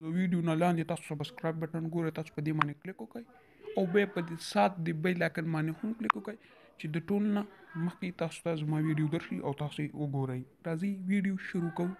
د ویډیو نه لاندې تاسو سبسکرایب بټن ګورئ، تاسو په دې باندې کلیک وکړئ او بیا په دې سات د بیل آیکن باندې هم کلیک وکړئ چې د ټول نه مخکې تاسو ته زما ویډیو درشي او تاسو یې وګورئ. راځئ ویډیو شروع کوو.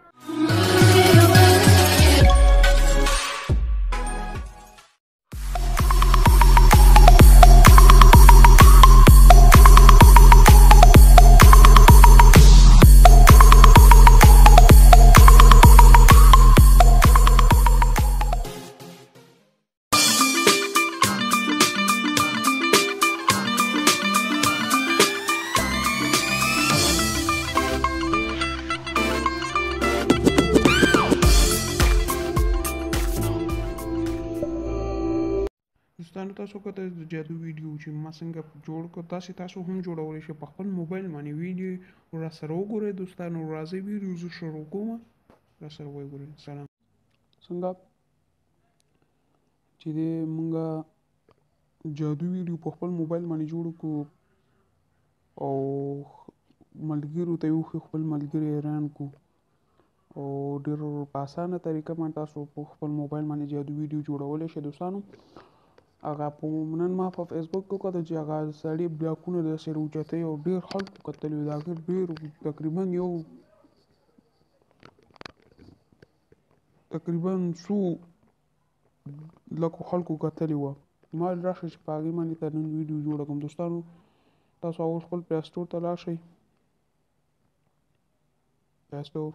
دوستانو تاسو کته د جادو ویډیو چې ما څنګه جوړ کړ تاسو هم جوړولی شئ په خپل موبایل باندې ویډیو را سره وګورئ. دوستانو راځئ ویډیو زه شروع کوم، را سره وګورئ. سلام. څنګه چې د مونږه جادو ویډیو په خپل موبایل باندې جوړ کړو او ملګرو ته یې خپل ملګري حیران کړو او ډېر په اسانه طریقه باندې تاسو په خپل موبایل باندې جادو ویډیو جوړولی شئ. دوستانو هغه په نن ما په فیسبوک کې وکتل چې هغه سړي بلاکونه داسې راوچتوي او ډېر خلکو کتلي وو. د هغې ډېر تقریبا څو لکو خلکو کتلې وه. ما راشه چې په هغې باندې ته نن ویډیو جوړه کړم. دوستانو تاسو اول خپل پلی سټور ته لاړ شئ، پلی سټور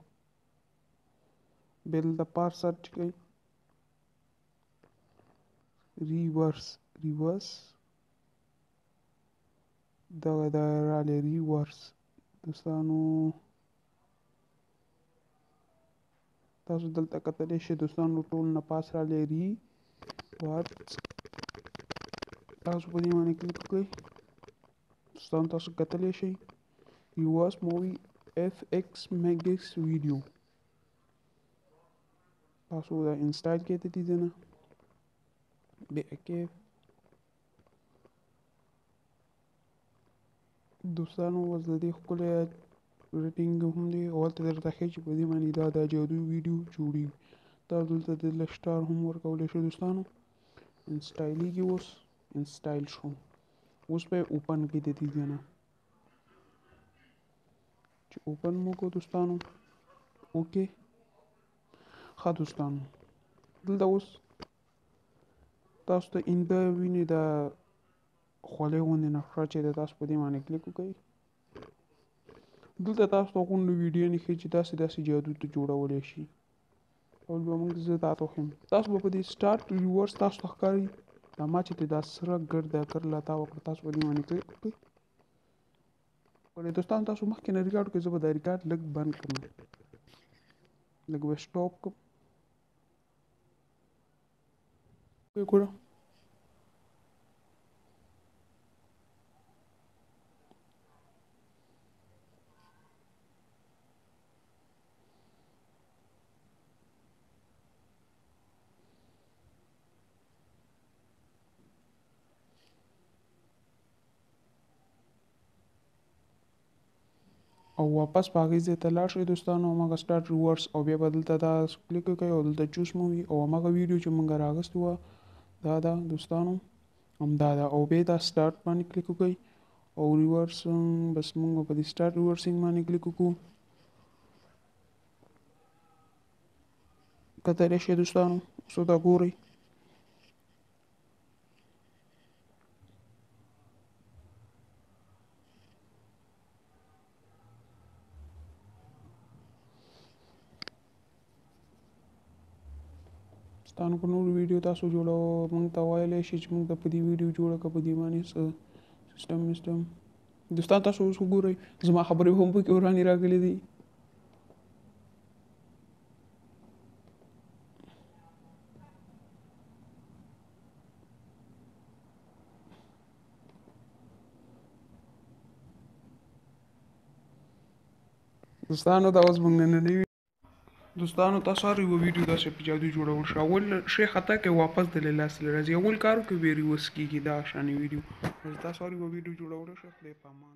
بیا دلته پار سرچ کړئ، ریورس دغه راغلی ریورس. دوستانو تاسو دلته کتلی شئ. دوستانو ټول نه پاس راغلی ریورس، تاسو په دې باندې کلیک وکړئ. دوستانو تاسو کتلی شئ ریورس مووي اف ایکس میکس ویډیو. تاسو دا انسټال کړئ د دې ځای نه بیا کې. دوستانو اوس د دې ښکلی ریټینګ هم دی او هلته درته ښیي چې په دې باندې دا جادو ویډیو جوړېږي. تاسو دلته د سټار هم ورکولی شئ. دوستانو انسټایلېږي، اوس انسټایل شو. اوس به یې اوپن کړئ د دې ځای نه. چې اوپن مو کړو دوستانو اوکې. ښه دوستانو دلته اوس تاسو ته اینده وینئ دا خولۍ غوندې نقشه چې ده، تاسو په دې باندې کلیک وکړئ. دلته تاسو ته غونډې ویډیوګانې ښیي چې داسې جادو ته جوړولی شي. اول به موږ زه تاسو وښیم. تاسو به په دې سټارټ ریورس تاسو ته ښکاري دا ما چې دا سره ګرده کرلتا وکړه، تاسو په دې باندې کلیک وکړئ. دوستانو تاسو مخکې نه ریکارډ کړئ، زه به دا ریکارډ لږ بند کړم، لږ به سټاپ کړم. ګوره او واپس په هغې ځای ته لاړ شئ. دوستانو هماغه سټارټ ریورس او بیا به دلته دا کلیک وکړئ او دلته چوس مو وي او هماغه ویډیو چې موږ راغستې وه دا ده دوستانو، همدا ده. او بیا دا سټارټ باندې کلیک وکړئ او ریورس بس موږ په دې سټارټ ریورسینګ باندې کلیک وکړو. کتلی شئ دوستانو اوس ورته ګورئ. دوستانو په نورو ویډیو تاسو موږ ته ویلی شئ چې موږ ته په دې ویډیو جوړه کړه، په دې باندې سیسټم. دوستان تاسو اوس وګورئ زما خبرې هم پکې ورانې راغلي دي. دوستانو دا اوس موږ نننی دوستانو تاسو هر یوه ویډیو داسې په جادو جوړول شو. اول شی خطا کوي واپس د لاس راځي، اول کار وکړئ بیا ریورس کېږي دا شانې ویډیو. تاسو هر یوه ویډیو جوړولی شئ. خدای په امان.